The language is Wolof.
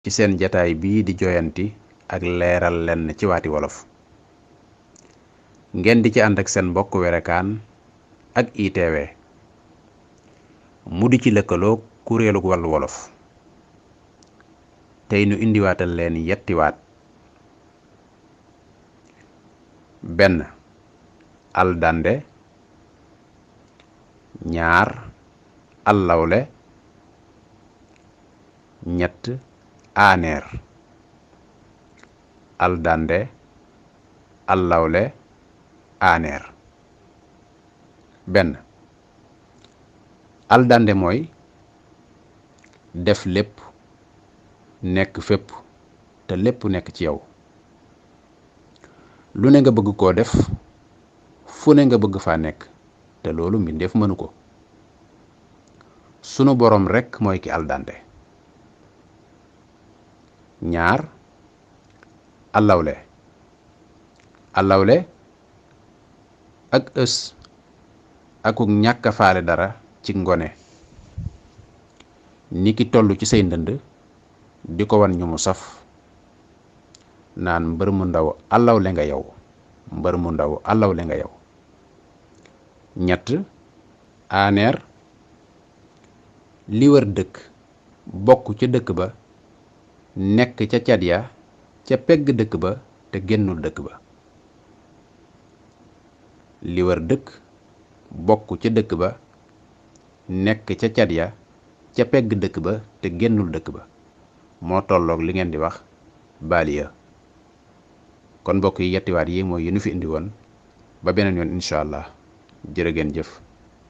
ci seen jataay bii di joyanti ak leeral lenn ci waati wolof ngeen di ci ànd ak seen mbokk Wérékaan ak ITV mu di ci lëkkaloo kuréelu wàllu wolof tey nu indiwaatal leen yetti waat benn aldande ñaar allawle ñett aaneer aldande allawle aaneer benn aldande mooy def lépp nekk fépp te lépp nekk ci yow lu ne nga bëgg koo def fu ne nga bëgg faa nekk te loolu mbindeef mënu ko sunu boroom rekk mooy ki aldande ñaar allawle allawle ak ës akuk ñàkk a faale dara ci ngone ni ki toll ci say ndënd di ko wan ñu mu saf naan mbër mu ndaw allawle nga yow mbër mu ndaw allawle nga yow ñett aaneer li wër dëkk bokk ca dëkk ba nekk ca cat ya ca pegg dëkk ba te génnul dëkk ba li wër dëkk bokk ca dëkk ba nekk ca cat ya ca pegg dëkk ba te génnul dëkk ba moo tolloog li ngeen di wax baaliya kon mbokk yi yettiwaat yi mooy yi nu fi indi woon ba beneen yoon incha allah jërë ngeen jëf